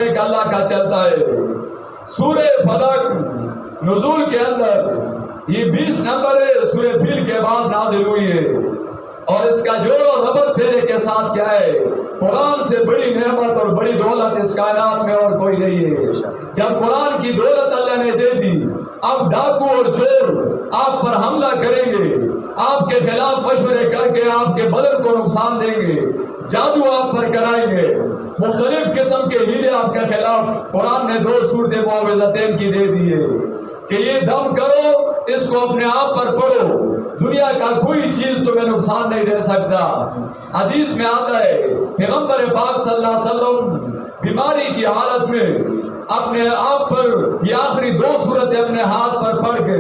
ایک اللہ کا چلتا ہے. سورہ فلق نزول کے اندر یہ 20 نمبر ہے، سورہ فیل کے بعد نازل ہوئی ہے. اور اس کا جوڑ اور ربط پھیرے کے ساتھ کیا ہے؟ قرآن سے بڑی نعمت اور بڑی دولت اس کائنات میں اور کوئی نہیں ہے. جب قرآن کی دولت اللہ نے دے دی، اب ڈاکو اور چور آپ پر حملہ کریں گے، آپ کے خلاف مشورے کر کے آپ کے بدن کو نقصان دیں گے، جادو آپ پر کرائیں گے، مختلف قسم کے ہیلے آپ کے خلاف. قرآن نے 2 سورتیں معوذتین کی دے دی ہے کہ یہ دم کرو، اس کو اپنے آپ پر پڑھو، دنیا کا کوئی چیز تمہیں نقصان نہیں دے سکتا. حدیث میں آتا ہے پیغمبر پاک صلی اللہ علیہ وسلم بیماری کی حالت میں اپنے آپ پر یہ آخری 2 سورتیں اپنے ہاتھ پر پڑھ کے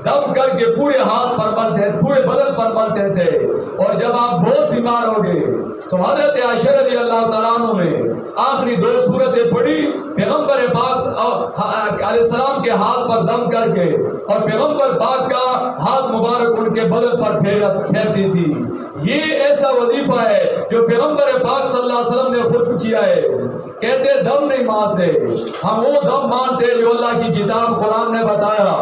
دم کر کے پورے ہاتھ پر ملتے، پورے بدن پر ملتے تھے. اور جب آپ بہت بیمار ہو گئے تو حضرت عائشہ رضی اللہ تعالیٰ عنہ نے آخری 2 سورتیں پڑھی، پیغمبر پاک علیہ السلام کے ہاتھ پر دم کر کے، اور پیغمبر پاک کا ہاتھ مبارک ان کے بدن پر پھیرتی تھی. یہ ایسا وظیفہ ہے جو پیغمبر پاک صلی اللہ علیہ وسلم نے خود کیا ہے. کہتے دم نہیں مانتے، ہم وہ دم مانتے جو اللہ کی کتاب قرآن نے بتایا،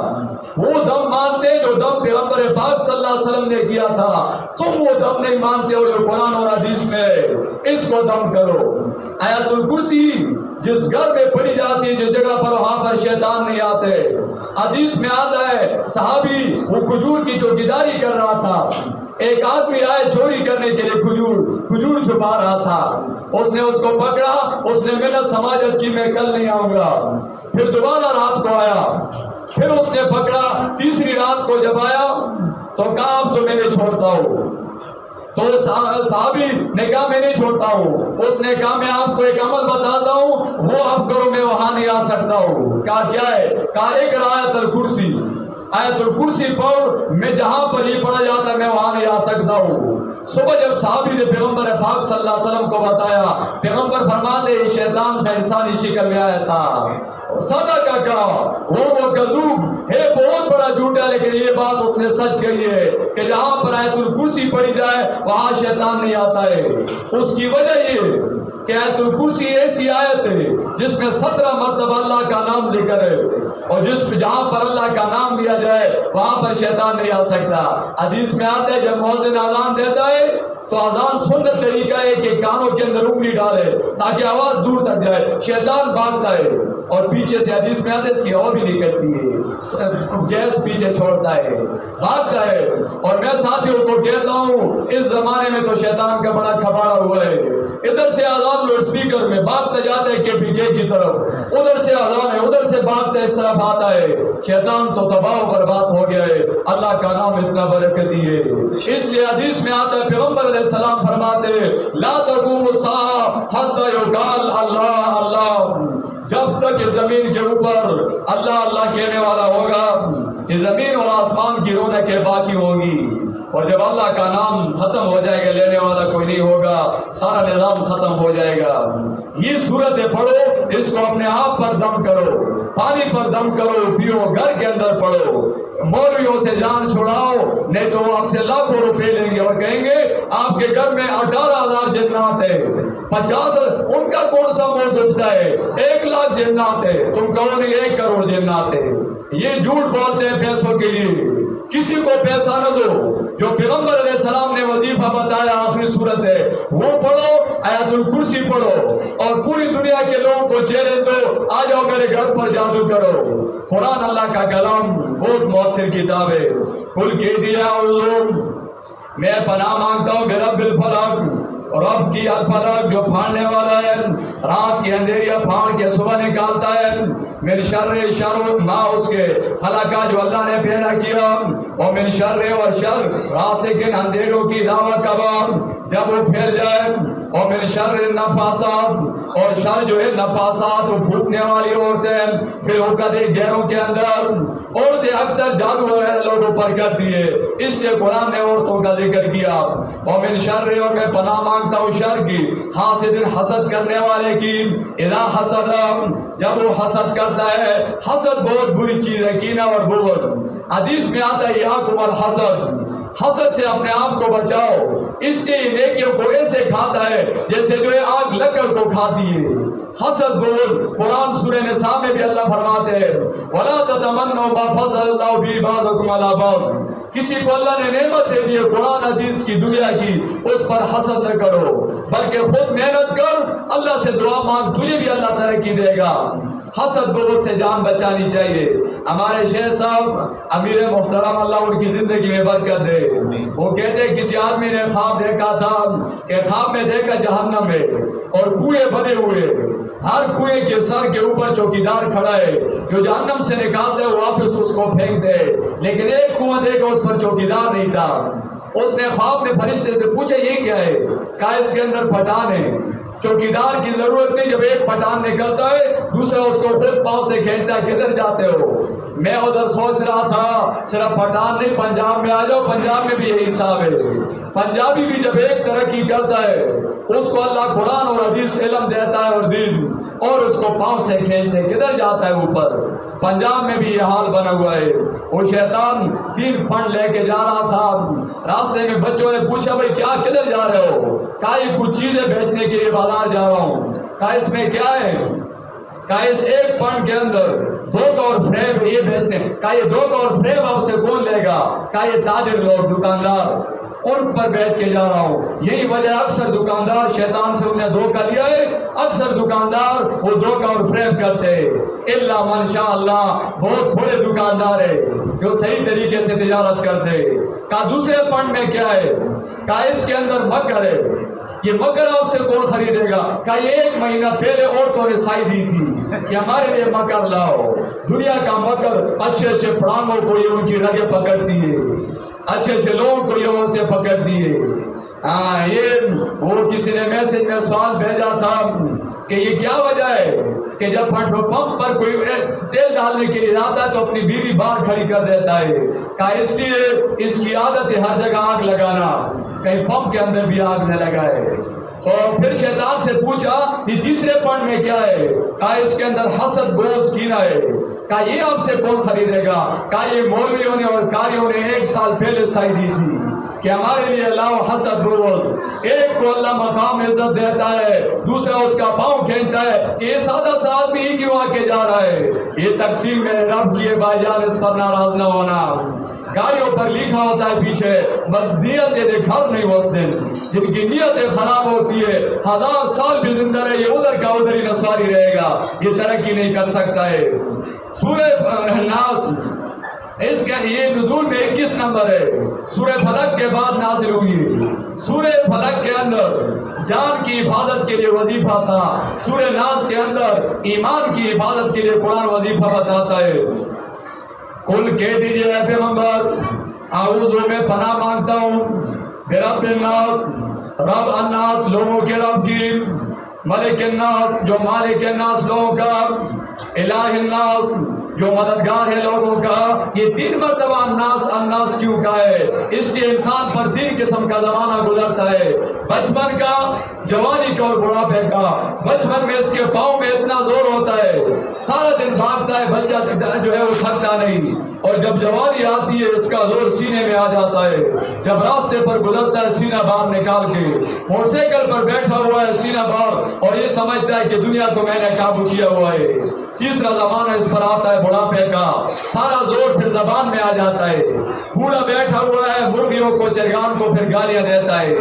وہ دم مانتے جو دم پیغمبر پاک صلی اللہ علیہ وسلم نے کیا تھا. تم وہ دم نہیں مانتے ہو جو قرآن اور حدیث میں ہے، اس کو دم کرو. آیت الکرسی جس گھر میں پڑھی جاتی ہے، جس جگہ پر وہاں پر شیطان نہیں آتے. حدیث میں آتا ہے صحابی وہ کھجور کی چوکیداری کر رہا تھا، ایک آدمی آئے چوری کرنے کے لیے کھجور چھپا رہا تھا. اس نے اس کو پکڑا، اس نے محنت سماجت کی میں کل نہیں آؤں گا. پھر دوبارہ رات کو آیا، پھر اس نے پکڑا. تیسری رات کو جب آیا تو کہا اب تو میں نہیں چھوڑتا ہوں. تو صحابی نے کہا میں نہیں چھوڑتا ہوں. اس نے کہا میں آپ کو ایک عمل بتاتا ہوں، وہ آپ کرو، میں وہاں نہیں آ سکتا ہوں. کہا کیا ہے؟ کہا ایک آیت الکرسی، آیت الکرسی پڑھ، میں جہاں پر ہی پڑھا جاتا میں وہاں نہیں آ سکتا ہوں. صبح جب صحابی نے پیغمبر پاک صلی اللہ علیہ وسلم کو بتایا، پیغمبر فرماتے یہ شیطان تھا، انسانی شکل میں آیا تھا. صدق کا وہ کذوب ہے، بہت بڑا جھوٹ ہے، لیکن یہ بات اس نے سچ کہی ہے کہ جہاں پر آیت الکرسی پڑھی جائے وہاں شیطان نہیں آتا ہے. اس کی وجہ یہ کہ آیت الکرسی ایسی آیت ہے جس میں 17 مرتبہ اللہ کا نام ذکر ہے، اور جہاں پر اللہ کا نام لیا جائے وہاں پر شیطان نہیں آ سکتا. حدیث میں آتا ہے جب مؤذن اذان دیتا ہے تو اذان سنت طریقہ ہے کہ کانوں کے اندر انگلی ڈالے تاکہ آواز دور تک جائے. شیطان بھاگتا ہے اور پیچھے سے حدیث میں آتا ہے اس کی ہوا بھی نکلتی ہے، گیس پیچھے چھوڑتا ہے، بھاگتا ہے. اور میں ساتھیوں کو کہتا ہوں اس زمانے میں تو شیطان کا بڑا کھبارا ہوا ہے. ادھر سے آزاد لوڈ سپیکر میں بھاگتا جاتا ہے KPK کی طرف، ادھر سے آزاد ہے، ادھر سے بھاگتا ہے، اس طرف آتا ہے. شیطان تو تباہ و برباد ہو گیا ہے. اللہ کا نام اتنا برکتی ہے. اس لیے حدیث میں آتا ہے پیغمبر علیہ السلام فرماتے لا تقوم الساعة حتى يقال اللہ اللہ. جب تک زمین کے اوپر اللہ اللہ کہنے والا ہوگا، یہ زمین اور آسمان کی رونقیں باقی ہوگی. اور جب اللہ کا نام ختم ہو جائے گا، لینے والا کوئی نہیں ہوگا، سارا نظام ختم ہو جائے گا. یہ صورتیں پڑھو، اس کو اپنے آپ پر دم کرو، پانی پر دم کرو، پیو، گھر کے اندر پڑھو. مولویوں سے جان چھڑاؤ، نہیں تو وہ آپ سے لاکھوں روپے لیں گے اور کہیں گے آپ کے گھر میں 18,000 جنات ہے، 50 ان کا کون سا منہ دکھتا ہے، 1,00,000 جنات ہے، تم کہو نہیں 1 کروڑ جنات ہے. یہ جھوٹ بولتے ہیں پیسوں کے لیے. کسی کو پیسہ نہ دو. جو پیغمبر علیہ السلام نے وظیفہ بتایا آخری صورت ہے وہ پڑھو، آیت الکرسی پڑھو، اور پوری دنیا کے لوگوں کو چیلنج دو آ جاؤ میرے گھر پر جادو کرو. قرآن اللہ کا کلام بہت مؤثر کتاب ہے. کل کہہ دیا میں پناہ مانگتا ہوں برب الفلق، رب کی الفلق جو پھاڑنے والا ہے، رات کی اندھیریاں پھاڑ کے صبح نکالتا ہے. من شر ما اس کے خلقہ جو اللہ نے پیدا کیا، اور من شر اور شر راسخ اندھیروں کی دعوت کباب جب وہ پھیل جائے، اور من شر النفاسات اور شر جو ہے نفاسات وہ پھوٹنے والی عورتیں پھر عقد غیروں کے اندر. عورتیں اکثر جادو وغیرہ لوگوں پر کرتی ہے، اس لیے قرآن نے عورتوں کا ذکر کیا. اور من شر اور میں پناہ مانگتا ہوں شر کی، حاسد حسد کرنے والے کی، اذا حسد جب وہ حسد کرتا ہے. حسد بہت بری چیز ہے، کینہ اور بغض. حدیث میں آتا ہے یاکم الحسد، حسد سے اپنے آپ کو بچاؤ. اس لیے نیکیوں کو ایسے کھاتا ہے جیسے جو ہے آگ لکڑ کو کھاتی ہے۔ حسد بغض، قرآن سورہ نساء میں بھی اللہ فرماتے ہیں وَلَا تَتَمَنَّوْا مَا فَضَّلَ اللَّهُ بِهِ بَعْضَكُمْ عَلَىٰ بَعْضٍ، کسی کو اللہ نے نعمت دے دی ہے قرآن حدیث کی دنیا کی، اس پر حسد نہ کرو بلکہ خود محنت کر، اللہ سے دعا مانگ، تجھے بھی اللہ ترقی دے گا۔ حسد بغض سے جان بچانی چاہیے۔ ہمارے شیخ صاحب امیر محترم اللہ ان کی زندگی میں برکت دے، وہ کہتے کسی آدمی نے خواب دیکھا تھا کہ خواب میں دیکھا جہنم میں اور کنویں بنے ہوئے، ہر کنویں کے سر کے اوپر چوکیدار کھڑا ہے جو جہنم سے نکالتے ہیں واپس اس کو پھینک دے، لیکن ایک کنواں دیکھا اس پر چوکیدار نہیں تھا۔ اس نے خواب میں فرشتے سے پوچھا یہ کیا ہے؟ کہا اس کے اندر پٹھان ہے، چوکیدار کی ضرورت نہیں، جب ایک پٹھان نکلتا ہے دوسرا اس کو خود پاؤں سے کھینچتا ہے، کدھر جاتے ہو؟ میں ادھر سوچ رہا تھا صرف پٹھان نہیں پنجاب میں آ جاؤ، پنجاب میں بھی یہی حساب ہے، پنجابی بھی جب ایک ترقی کرتا ہے اس کو اللہ قرآن اور حدیث علم دیتا ہے اور دین، اور اس کو پاؤں سے کھینچتے کدھر جاتا ہے اوپر۔ پنجاب میں بھی یہ حال بنا ہوا ہے۔ وہ شیطان 3 پھنڈ لے کے جا رہا تھا، راستے میں بچوں نے پوچھا بھائی کیا کدھر جا رہے ہو؟ کہا یہ کچھ چیزیں بیچنے کے لیے بازار جا رہا ہوں۔ کہا اس میں کیا ہے؟ کہا اس ایک فنڈ کے اندر دھوکہ اور فریب یہ بیچنے۔ کہا یہ دھوکہ اور فریب آپ سے کون لے گا؟ کہا یہ تاجر لوگ، دکاندار، ان پر بیچ کے جا رہا ہوں۔ یہی وجہ اکثر دکاندار شیطان سے انہیں دھوکہ دیا ہے، اکثر دکاندار وہ دھوکہ اور فریب کرتے ہیں، الا من شاء اللہ، بہت تھوڑے دکاندار ہیں جو صحیح طریقے سے تجارت کرتے ہیں۔ کہا دوسرے فنڈ میں کیا ہے؟ کہا اس کے اندر مکر ہے، یہ مکر آپ سے کون خریدے گا؟ کہا یہ 1 مہینہ پہلے عورتوں نے سائی دی تھی کہ ہمارے لیے مکر لاؤ۔ دنیا کا مکر، اچھے اچھے پرانوں کو یہ ان کی رگیں پکڑتی ہے، اچھے اچھے لوگوں کو یہ عورتیں پکڑتی ہے۔ ہاں یہ وہ کسی نے میسج میں سوال بھیجا تھا کہ یہ کیا وجہ ہے کہ جب پیٹرول پمپ پر کوئی تیل ڈالنے کے لیے جاتا ہے تو اپنی بیوی باہر کھڑی کر دیتا ہے؟ کہا اس لیے اس کی عادت ہے ہر جگہ آگ لگانا، کہیں پمپ کے اندر بھی آگ نہ لگائے۔ اور پھر شیطان سے پوچھا یہ تیسرے پوائنٹ میں کیا ہے؟ کہا اس کے اندر حسد بغض کینہ ہے۔ کہا یہ آپ سے کون خریدے گا؟ کہا یہ مولویوں نے اور قاریوں نے 1 سال پہلے سائی دی تھی کہ ہمارے لیے اللہ حسد بغض، ایک کو اللہ مقام عزت دیتا ہے، دوسرا اس کا پاؤں کھینچتا ہے کہ یہ سادہ سا آدمی ہی کیوں آ کے جا رہا ہے۔ یہ تقسیم میرے رب کی ہے بھائی جان، اس پر ناراض نہ ہونا۔ گاڑیوں پر لکھا ہوتا ہے پیچھے بدنیتیں دے گھر نہیں وسدیں، جن کی نیتیں خراب ہوتی ہے 1000 سال بھی زندہ رہے یہ ادھر کا ادھر ہی نسواری رہے گا، یہ ترقی نہیں کر سکتا ہے۔ سورہ ناس اس کا یہ نزول میں 21 نمبر ہے، سورہ فلق کے بعد نازل ہوئی۔ سورہ فلق کے اندر جان کی حفاظت کے لیے وظیفہ تھا، سورہ ناس کے اندر ایمان کی حفاظت کے لیے قرآن وظیفہ بتاتا ہے۔ کل کہہ دیجیے اے پیغمبر اعوذ میں پناہ مانگتا ہوں برب الناس، رب الناس لوگوں کے رب کی، ملک الناس جو مالک الناس لوگوں کا، الہ الناس جو مددگار ہے لوگوں کا۔ یہ 3 مرتبہ الناس الناس کیوں کا ہے؟ اس لیے انسان پر 3 قسم کا زمانہ گزرتا ہے، بچپن کا، جوانی کا اور بڑھاپے کا۔ بچپن میں اس کے پاؤں میں اتنا زور ہوتا ہے سارا دن بھاگتا ہے، بچہ جو ہے وہ تھکتا نہیں، اور جب جوانی آتی ہے اس کا زور سینے میں آ جاتا ہے، جب راستے پر گزرتا ہے سینہ باہر نکال کے، موٹر سائیکل پر بیٹھا ہوا ہے سینہ باہر اور یہ سمجھتا ہے کہ دنیا کو میں نے قابو کیا ہوا ہے۔ تیسرا زمانہ اس پر آتا ہے بڑھاپے کا، سارا زور پھر زبان میں آ جاتا ہے، بوڑھا بیٹھا ہوا ہے مرغیوں کو چرگان کو پھر گالیاں دیتا ہے،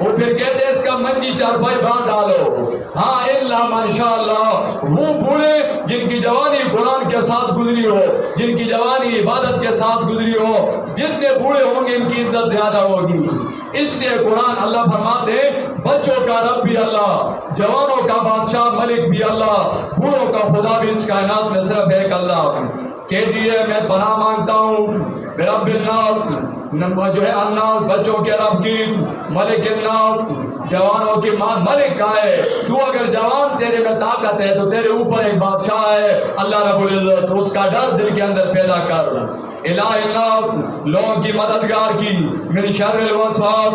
وہ پھر کہتے ہیں اس کا منجی چارپائی باہر ڈالو۔ ہاں الا ماشاء اللہ وہ بوڑھے جن کی جوانی قرآن کے ساتھ گزری ہو، جن کی جوانی عبادت کے ساتھ گزری ہو، جتنے بوڑھے ہوں گے ان کی عزت زیادہ ہوگی۔ اس لیے قرآن اللہ فرماتے ہیں بچوں کا رب بھی اللہ، جوانوں کا بادشاہ ملک بھی اللہ، بوڑھوں کا خدا بھی اس کائنات میں صرف ایک اللہ۔ کہہ دیے میں پناہ مانگتا ہوں برب الناس، جو ہے الناس بچوں کے رب کی، ملک الناس جوانوں کی ماں، ملک کا ہے تو، اگر جوان تیرے میں طاقت ہے تو تیرے اوپر ایک بادشاہ ہے اللہ رب العزت، اس کا ڈر دل کے اندر پیدا کر۔ الہ الناس لوگوں کی مددگار کی، من شر الوسواس